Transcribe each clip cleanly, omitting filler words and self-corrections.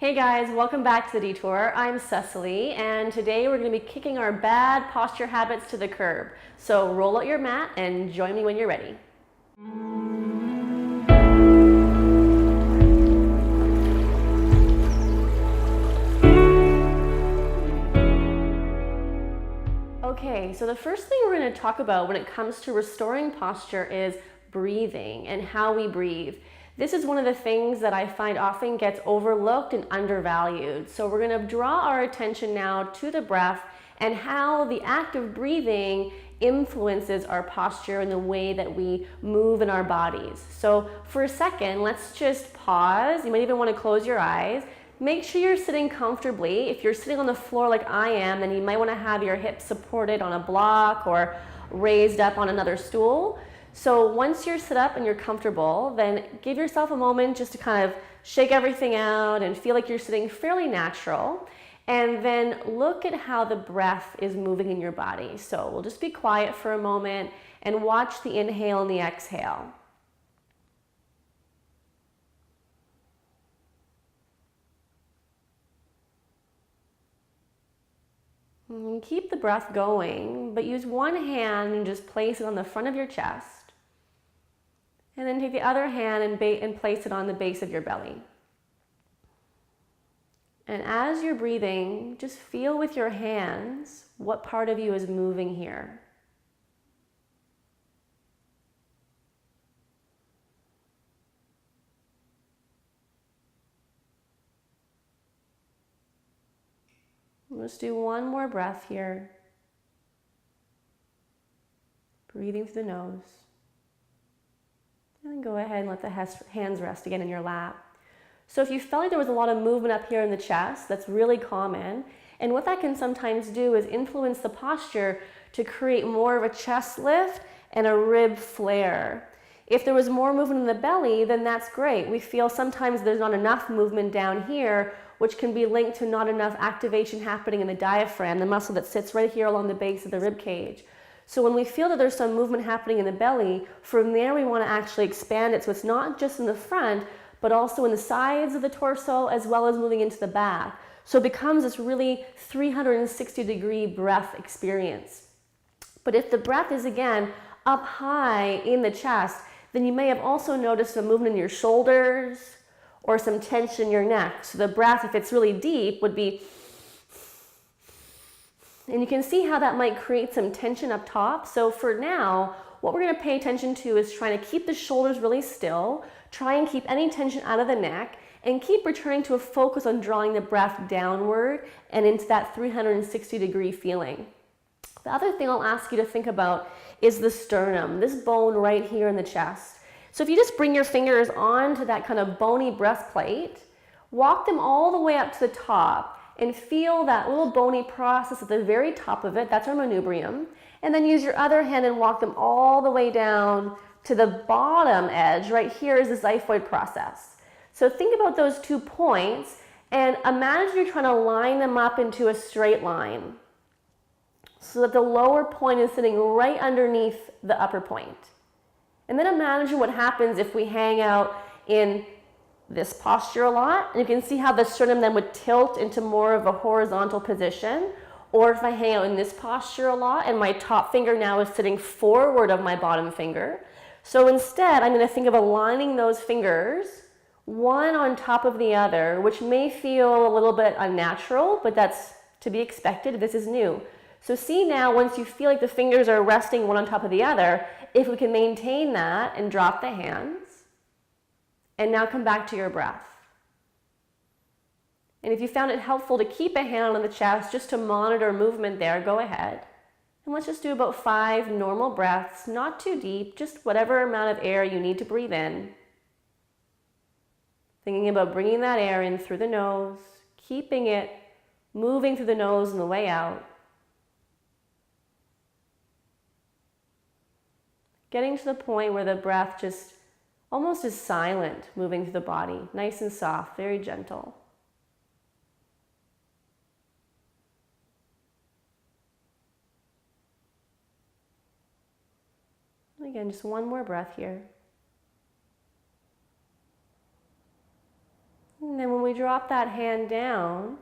Hey guys, welcome back to the Detour. I'm Cecily, and today we're going to be kicking our bad posture habits to the curb. So roll out your mat and join me when you're ready. Okay, so the first thing we're going to talk about when it comes to restoring posture is breathing and how we breathe. This is one of the things that I find often gets overlooked and undervalued. So we're going to draw our attention now to the breath and how the act of breathing influences our posture and the way that we move in our bodies. So for a second, let's just pause. You might even want to close your eyes. Make sure you're sitting comfortably. If you're sitting on the floor like I am, then you might want to have your hips supported on a block or raised up on another stool. So once you're sit up and you're comfortable, then give yourself a moment just to kind of shake everything out and feel like you're sitting fairly natural. And then look at how the breath is moving in your body. So we'll just be quiet for a moment and watch the inhale and the exhale. And keep the breath going, but use one hand and just place it on the front of your chest. And then take the other hand and place it on the base of your belly. And as you're breathing, just feel with your hands what part of you is moving here. Let's do one more breath here. Breathing through the nose. And then go ahead and let the hands rest again in your lap. So if you felt like there was a lot of movement up here in the chest, that's really common. And what that can sometimes do is influence the posture to create more of a chest lift and a rib flare. If there was more movement in the belly, then that's great. We feel sometimes there's not enough movement down here, which can be linked to not enough activation happening in the diaphragm, the muscle that sits right here along the base of the rib cage. So when we feel that there's some movement happening in the belly, from there we want to actually expand it so it's not just in the front, but also in the sides of the torso as well as moving into the back. So it becomes this really 360-degree breath experience. But if the breath is again up high in the chest, then you may have also noticed some movement in your shoulders or some tension in your neck. So the breath, if it's really deep, would be, and you can see how that might create some tension up top. So for now, what we're going to pay attention to is trying to keep the shoulders really still, try and keep any tension out of the neck, and keep returning to a focus on drawing the breath downward and into that 360-degree feeling. The other thing I'll ask you to think about is the sternum, this bone right here in the chest. So if you just bring your fingers onto that kind of bony breastplate, walk them all the way up to the top and feel that little bony process at the very top of it. That's our manubrium. And then use your other hand and walk them all the way down to the bottom edge. Right here is the xiphoid process. So think about those 2 points and imagine you're trying to line them up into a straight line so that the lower point is sitting right underneath the upper point. And then imagine what happens if we hang out in this posture a lot. And you can see how the sternum then would tilt into more of a horizontal position. Or if I hang out in this posture a lot and my top finger now is sitting forward of my bottom finger. So instead, I'm going to think of aligning those fingers, one on top of the other, which may feel a little bit unnatural, but that's to be expected. This is new. So see now, once you feel like the fingers are resting one on top of the other, if we can maintain that and drop the hands, and now come back to your breath. And if you found it helpful to keep a hand on the chest just to monitor movement there, go ahead. And let's just do about 5 normal breaths, not too deep, just whatever amount of air you need to breathe in. Thinking about bringing that air in through the nose, keeping it moving through the nose on the way out. Getting to the point where the breath just almost is silent, moving through the body, nice and soft, very gentle. Again, just one more breath here. And then when we drop that hand down,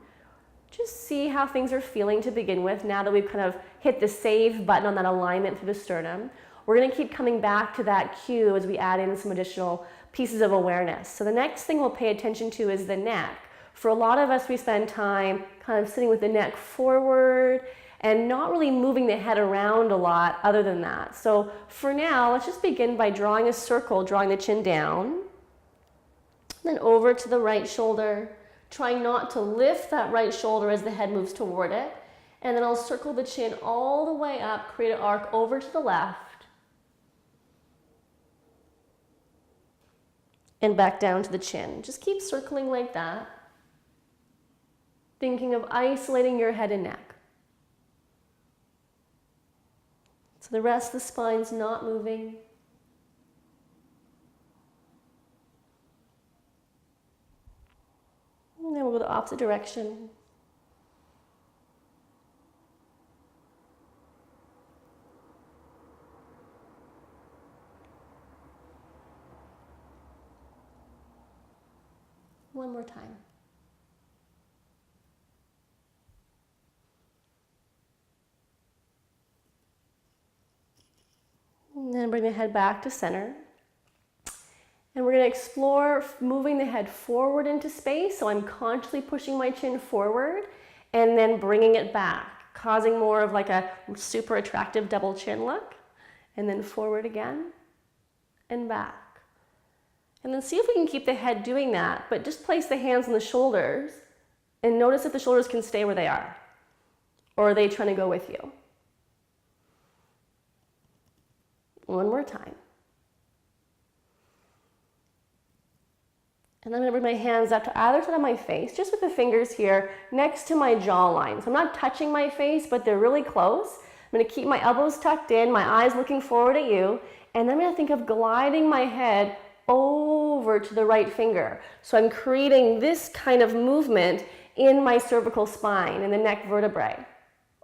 just see how things are feeling to begin with. Now that we've kind of hit the save button on that alignment through the sternum, we're going to keep coming back to that cue as we add in some additional pieces of awareness. So the next thing we'll pay attention to is the neck. For a lot of us, we spend time kind of sitting with the neck forward and not really moving the head around a lot other than that. So for now, let's just begin by drawing a circle, drawing the chin down, then over to the right shoulder, trying not to lift that right shoulder as the head moves toward it. And then I'll circle the chin all the way up, create an arc over to the left, and back down to the chin. Just keep circling like that, thinking of isolating your head and neck. So the rest of the spine's not moving. And then we'll go the opposite direction. One more time. And then bring the head back to center. And we're going to explore moving the head forward into space. So I'm consciously pushing my chin forward and then bringing it back, causing more of like a super attractive double chin look. And then forward again and back. And then see if we can keep the head doing that, but just place the hands on the shoulders and notice if the shoulders can stay where they are. Or are they trying to go with you? One more time. And then I'm going to bring my hands up to either side of my face, just with the fingers here next to my jawline. So I'm not touching my face, but they're really close. I'm going to keep my elbows tucked in, my eyes looking forward at you, and then I'm going to think of gliding my head over to the right finger. So I'm creating this kind of movement in my cervical spine and the neck vertebrae.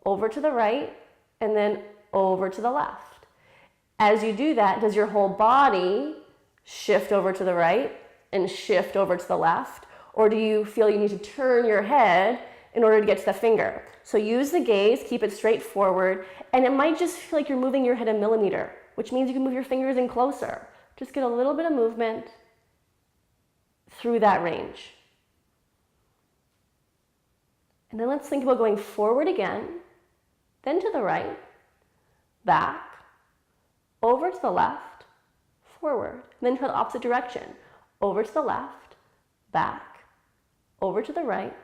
Over to the right, and then over to the left. As you do that, does your whole body shift over to the right and shift over to the left? Or do you feel you need to turn your head in order to get to the finger? So use the gaze, keep it straight forward, and it might just feel like you're moving your head a millimeter, which means you can move your fingers in closer. Just get a little bit of movement through that range. And then let's think about going forward again, then to the right, back, over to the left, forward, and then to the opposite direction. Over to the left, back, over to the right,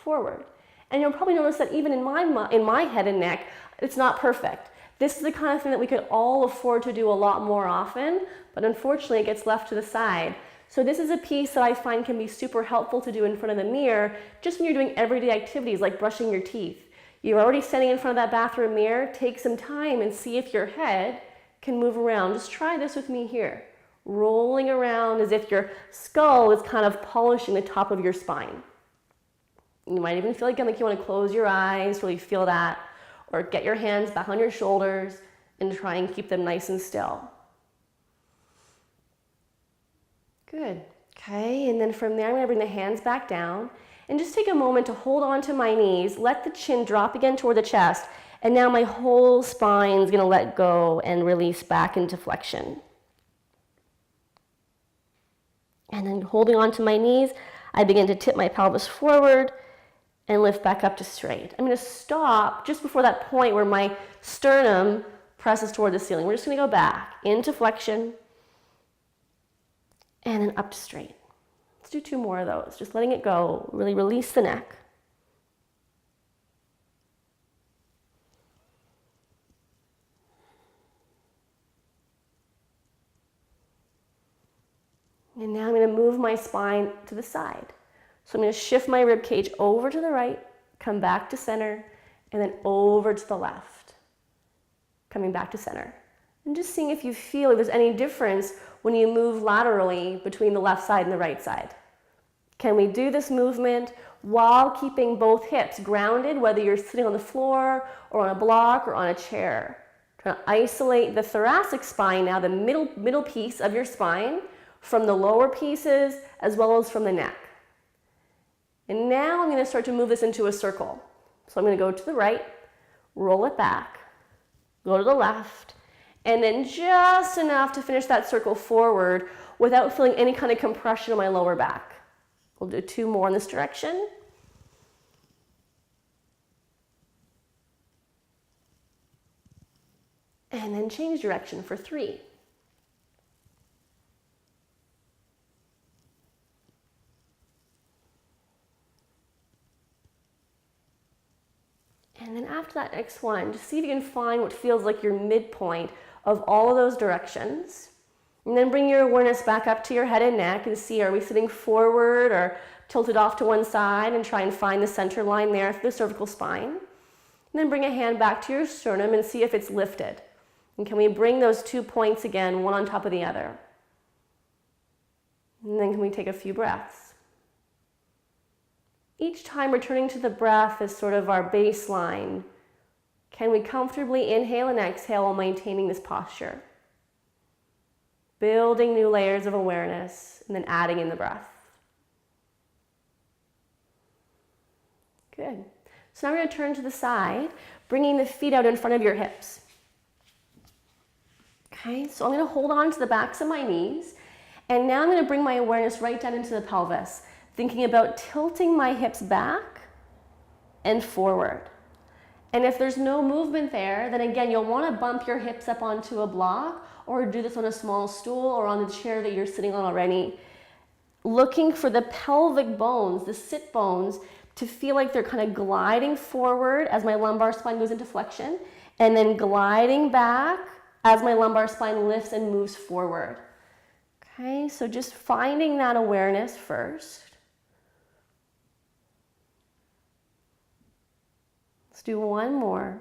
forward. And you'll probably notice that even in my head and neck, it's not perfect. This is the kind of thing that we could all afford to do a lot more often, but unfortunately it gets left to the side. So this is a piece that I find can be super helpful to do in front of the mirror, just when you're doing everyday activities like brushing your teeth. You're already standing in front of that bathroom mirror, take some time and see if your head can move around. Just try this with me here. Rolling around as if your skull is kind of polishing the top of your spine. You might even feel like you want to close your eyes, really feel that, or get your hands back on your shoulders and try and keep them nice and still. Good. Okay, and then from there I'm going to bring the hands back down and just take a moment to hold on to my knees, let the chin drop again toward the chest, and now my whole spine is going to let go and release back into flexion. And then holding on to my knees, I begin to tip my pelvis forward and lift back up to straight. I'm going to stop just before that point where my sternum presses toward the ceiling. We're just going to go back into flexion and then up to straight. Let's do 2 more of those. Just letting it go. Really release the neck. And now I'm going to move my spine to the side. So I'm going to shift my rib cage over to the right, come back to center, and then over to the left, coming back to center. And just seeing if you feel if there's any difference when you move laterally between the left side and the right side. Can we do this movement while keeping both hips grounded, whether you're sitting on the floor or on a block or on a chair? Trying to isolate the thoracic spine now, the middle piece of your spine, from the lower pieces as well as from the neck. And now I'm going to start to move this into a circle. So I'm going to go to the right, roll it back, go to the left, and then just enough to finish that circle forward without feeling any kind of compression in my lower back. We'll do 2 more in this direction. And then change direction for 3. And then after that next one, just see if you can find what feels like your midpoint of all of those directions. And then bring your awareness back up to your head and neck and see, are we sitting forward or tilted off to one side, and try and find the center line there through the cervical spine. And then bring a hand back to your sternum and see if it's lifted. And can we bring those 2 points again, one on top of the other? And then can we take a few breaths? Each time returning to the breath is sort of our baseline. Can we comfortably inhale and exhale while maintaining this posture? Building new layers of awareness and then adding in the breath. Good. So now we're going to turn to the side, bringing the feet out in front of your hips. Okay, so I'm going to hold on to the backs of my knees, and now I'm going to bring my awareness right down into the pelvis, thinking about tilting my hips back and forward. And if there's no movement there, then again, you'll want to bump your hips up onto a block or do this on a small stool or on the chair that you're sitting on already. Looking for the pelvic bones, the sit bones, to feel like they're kind of gliding forward as my lumbar spine goes into flexion, and then gliding back as my lumbar spine lifts and moves forward. Okay, so just finding that awareness first. Let's do one more.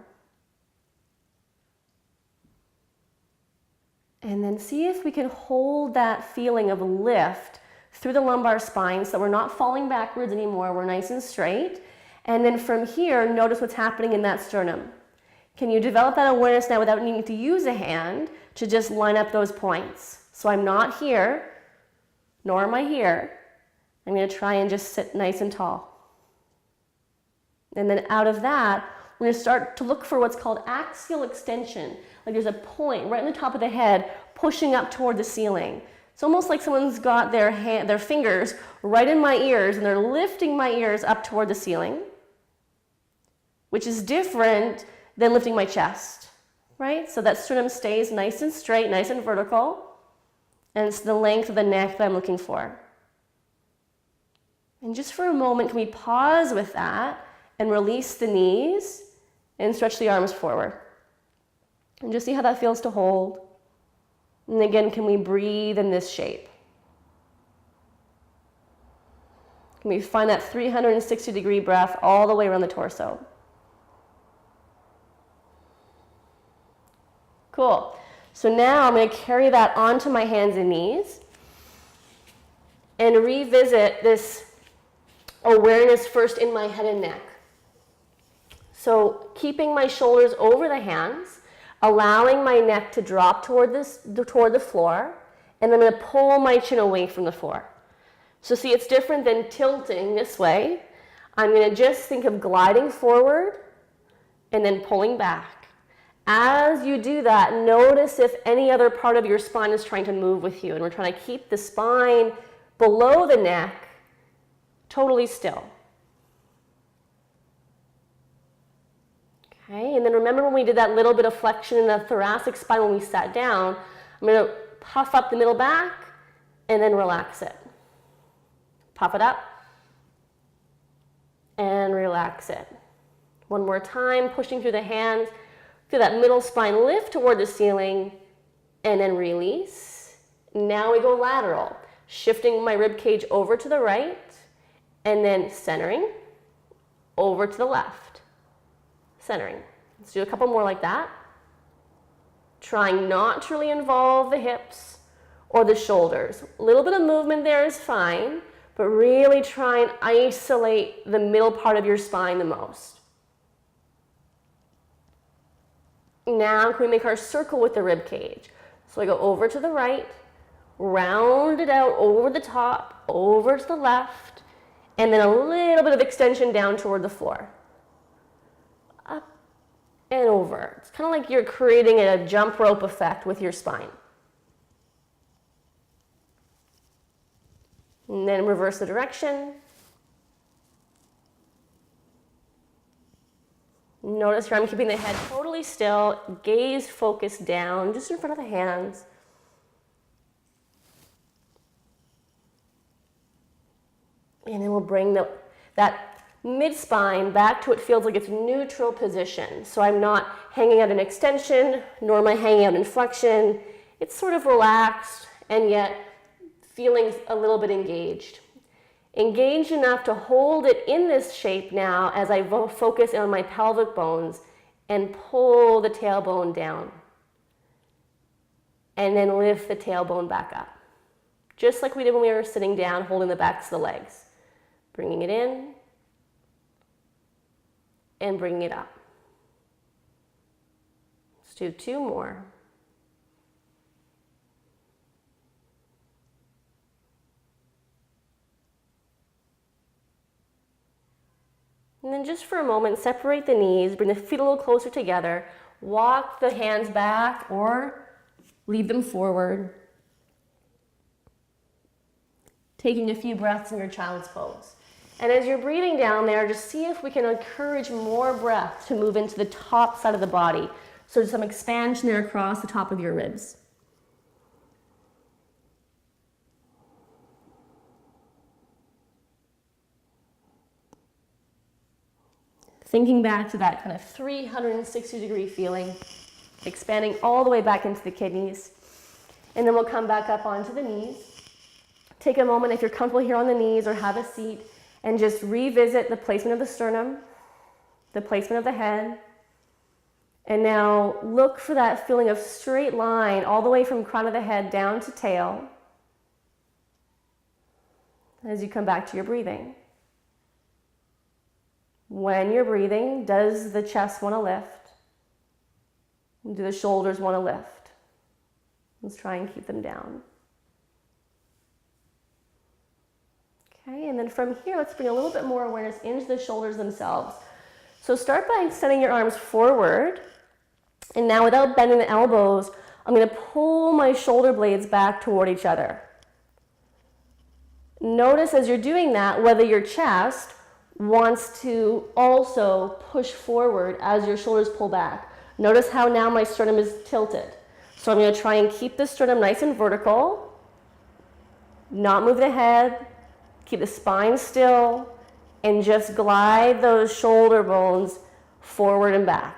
And then see if we can hold that feeling of lift through the lumbar spine so we're not falling backwards anymore, we're nice and straight. And then from here, notice what's happening in that sternum. Can you develop that awareness now without needing to use a hand to just line up those points? So I'm not here, nor am I here. I'm going to try and just sit nice and tall. And then out of that, we're going to start to look for what's called axial extension. Like there's a point right in the top of the head pushing up toward the ceiling. It's almost like someone's got their fingers right in my ears and they're lifting my ears up toward the ceiling, which is different than lifting my chest, right? So that sternum stays nice and straight, nice and vertical, and it's the length of the neck that I'm looking for. And just for a moment, can we pause with that and release the knees and stretch the arms forward? And just see how that feels to hold. And again, can we breathe in this shape? Can we find that 360-degree breath all the way around the torso? Cool. So now I'm going to carry that onto my hands and knees and revisit this awareness first in my head and neck. So keeping my shoulders over the hands, allowing my neck to drop toward the floor, and then I'm going to pull my chin away from the floor. So see, it's different than tilting this way. I'm going to just think of gliding forward and then pulling back. As you do that, notice if any other part of your spine is trying to move with you. And we're trying to keep the spine below the neck totally still. Okay, and then remember when we did that little bit of flexion in the thoracic spine when we sat down, I'm going to puff up the middle back and then relax it. Puff it up and relax it. One more time, pushing through the hands, feel that middle spine lift toward the ceiling and then release. Now we go lateral, shifting my rib cage over to the right and then centering over to the left. Centering. Let's do a couple more like that. Trying not to really involve the hips or the shoulders. A little bit of movement there is fine, but really try and isolate the middle part of your spine the most. Now can we make our circle with the rib cage? So I go over to the right, round it out over the top, over to the left, And then a little bit of extension down toward the floor. Up and over. It's kind of like you're creating a jump rope effect with your spine. And then reverse the direction. Notice here I'm keeping the head totally still, gaze focused down, just in front of the hands. And then we'll bring that mid-spine back to what feels like it's neutral position. So I'm not hanging out in extension, nor am I hanging out in flexion. It's sort of relaxed and yet feeling a little bit engaged. Engaged enough to hold it in this shape now as I focus on my pelvic bones and pull the tailbone down. And then lift the tailbone back up. Just like we did when we were sitting down, holding the backs of the legs. Bringing it in and bringing it up. Let's do 2 more. And then just for a moment, separate the knees, bring the feet a little closer together, walk the hands back or leave them forward. Taking a few breaths in your child's pose. And as you're breathing down there, just see if we can encourage more breath to move into the top side of the body. So there's some expansion there across the top of your ribs. Thinking back to that kind of 360-degree feeling, expanding all the way back into the kidneys. And then we'll come back up onto the knees. Take a moment if you're comfortable here on the knees or have a seat and just revisit the placement of the sternum, the placement of the head. And now look for that feeling of straight line all the way from crown of the head down to tail as you come back to your breathing. When you're breathing, does the chest want to lift? Do the shoulders want to lift? Let's try and keep them down. Okay, and then from here, let's bring a little bit more awareness into the shoulders themselves. So start by extending your arms forward. And now without bending the elbows, I'm going to pull my shoulder blades back toward each other. Notice as you're doing that, whether your chest wants to also push forward as your shoulders pull back. Notice how now my sternum is tilted. So I'm going to try and keep the sternum nice and vertical, not move the head, keep the spine still, and just glide those shoulder bones forward and back.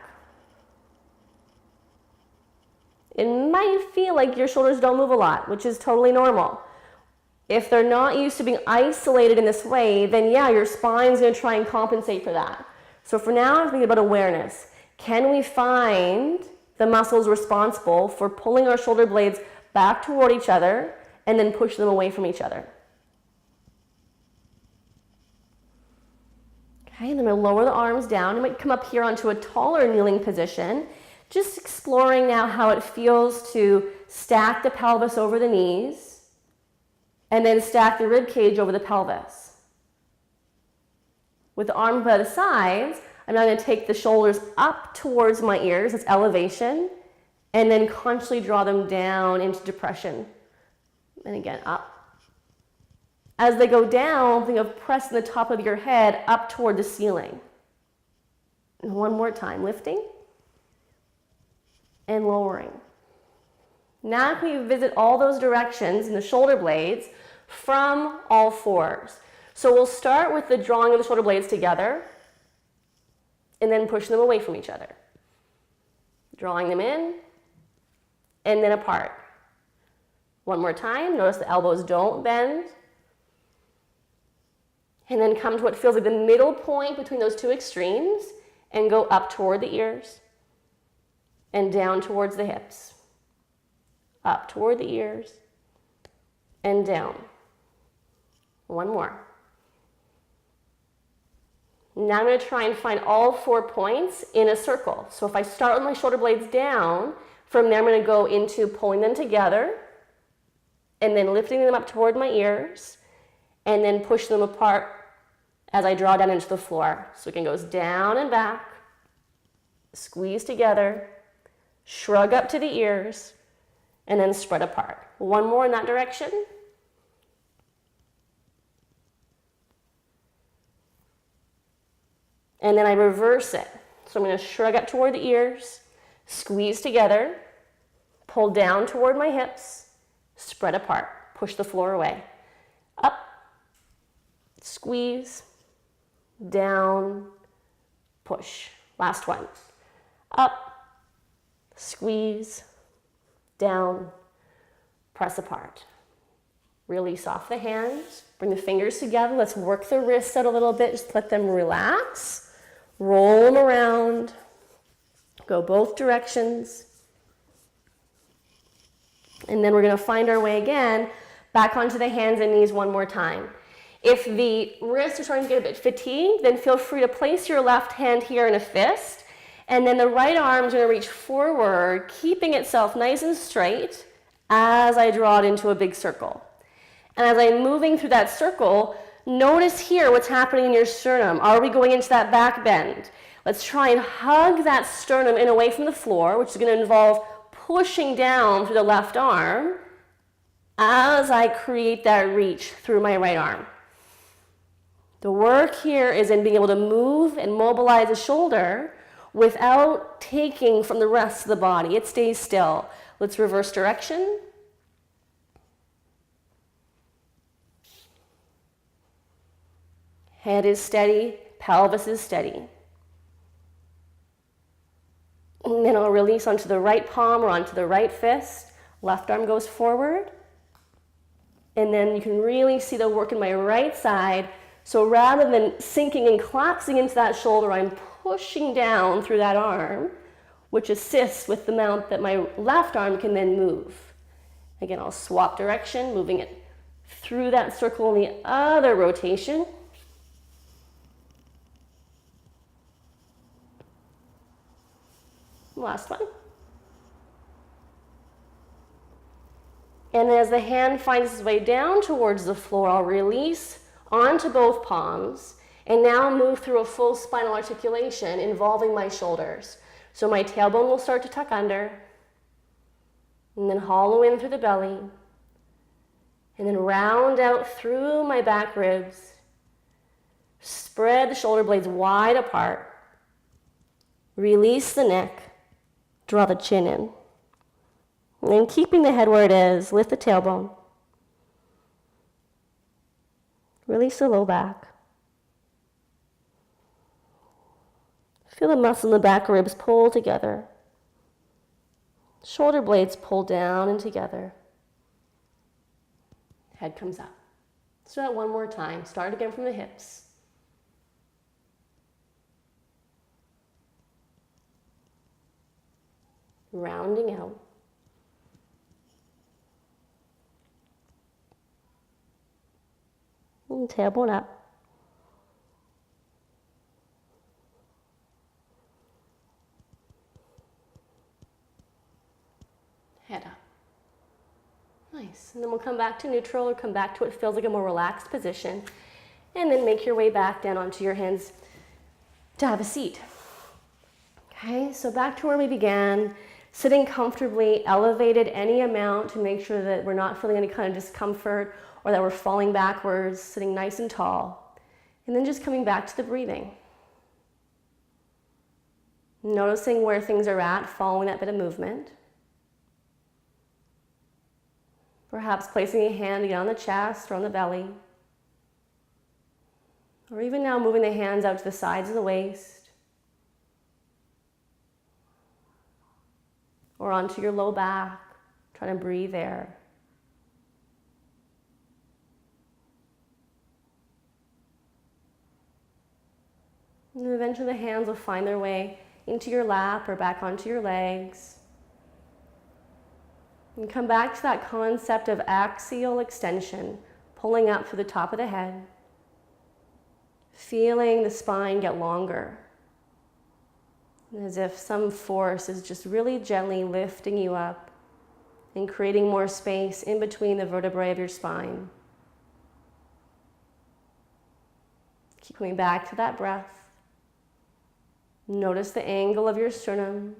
It might feel like your shoulders don't move a lot, which is totally normal. If they're not used to being isolated in this way, then yeah, your spine's going to try and compensate for that. So for now, I'm thinking about awareness. Can we find the muscles responsible for pulling our shoulder blades back toward each other and then push them away from each other? Okay, and then we'll lower the arms down. You might come up here onto a taller kneeling position. Just exploring now how it feels to stack the pelvis over the knees and then stack the rib cage over the pelvis. With the arms by the sides, I'm now going to take the shoulders up towards my ears, that's elevation, and then consciously draw them down into depression. And again, up. As they go down, think of pressing the top of your head up toward the ceiling. And one more time, lifting and lowering. Now can we visit all those directions in the shoulder blades from all fours. So we'll start with the drawing of the shoulder blades together and then push them away from each other. Drawing them in and then apart. One more time, notice the elbows don't bend. And then come to what feels like the middle point between those two extremes and go up toward the ears and down towards the hips. Up toward the ears and down. One more. Now I'm going to try and find all 4 points in a circle. So if I start with my shoulder blades down, from there I'm going to go into pulling them together and then lifting them up toward my ears and then push them apart as I draw down into the floor. So it goes down and back, squeeze together, shrug up to the ears, and then spread apart. One more in that direction. And then I reverse it. So I'm going to shrug up toward the ears, squeeze together, pull down toward my hips, spread apart, push the floor away. Up, squeeze, down, push. Last one. Up, squeeze, down, press apart. Release off the hands, bring the fingers together. Let's work the wrists out a little bit, just let them relax. Roll them around, go both directions. And then we're going to find our way again back onto the hands and knees one more time. If the wrists are starting to get a bit fatigued, then feel free to place your left hand here in a fist, and then the right arm is going to reach forward, keeping itself nice and straight as I draw it into a big circle. And as I'm moving through that circle, notice here what's happening in your sternum. Are we going into that back bend? Let's try and hug that sternum in away from the floor, which is going to involve pushing down through the left arm as I create that reach through my right arm. The work here is in being able to move and mobilize the shoulder without taking from the rest of the body. It stays still. Let's reverse direction. Head is steady, pelvis is steady. And then I'll release onto the right palm or onto the right fist. Left arm goes forward. And then you can really see the work in my right side. So rather than sinking and collapsing into that shoulder, I'm pushing down through that arm, which assists with the amount that my left arm can then move. Again, I'll swap direction, moving it through that circle in the other rotation. Last one. And as the hand finds its way down towards the floor, I'll release onto both palms and now move through a full spinal articulation involving my shoulders. So my tailbone will start to tuck under, and then hollow in through the belly, and then round out through my back ribs. Spread the shoulder blades wide apart. Release the neck. Draw the chin in. And then keeping the head where it is, lift the tailbone. Release the low back. Feel the muscle in the back ribs pull together. Shoulder blades pull down and together. Head comes up. Let's do that one more time. Start again from the hips. Rounding out. And tailbone up. Head up. Nice. And then we'll come back to neutral or come back to what feels like a more relaxed position. And then make your way back down onto your hands to have a seat. Okay, so back to where we began. Sitting comfortably, elevated any amount to make sure that we're not feeling any kind of discomfort or that we're falling backwards, sitting nice and tall. And then just coming back to the breathing. Noticing where things are at, following that bit of movement. Perhaps placing a hand again on the chest or on the belly. Or even now moving the hands out to the sides of the waist. Or onto your low back, trying to breathe there. And eventually the hands will find their way into your lap or back onto your legs. And come back to that concept of axial extension, pulling up through the top of the head. Feeling the spine get longer. As if some force is just really gently lifting you up and creating more space in between the vertebrae of your spine. Keep coming back to that breath. Notice the angle of your sternum.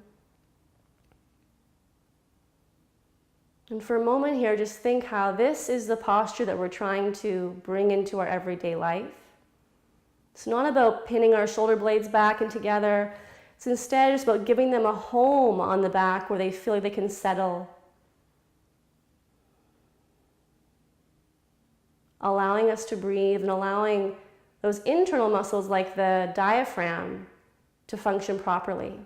And for a moment here, just think how this is the posture that we're trying to bring into our everyday life. It's not about pinning our shoulder blades back and together. It's instead just about giving them a home on the back where they feel like they can settle. Allowing us to breathe and allowing those internal muscles like the diaphragm to function properly.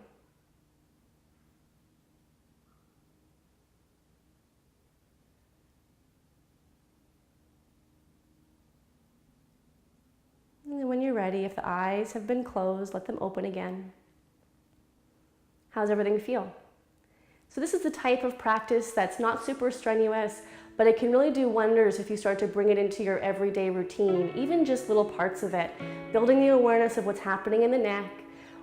And then when you're ready, if the eyes have been closed, let them open again. How's everything feel? So this is the type of practice that's not super strenuous, but it can really do wonders if you start to bring it into your everyday routine, even just little parts of it. Building the awareness of what's happening in the neck,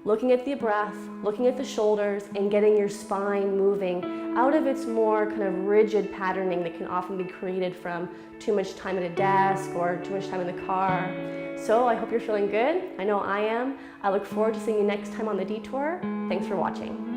looking at the breath, looking at the shoulders, and getting your spine moving out of its more kind of rigid patterning that can often be created from too much time at a desk or too much time in the car. So I hope you're feeling good. I know I am. I look forward to seeing you next time on The Detour. Thanks for watching.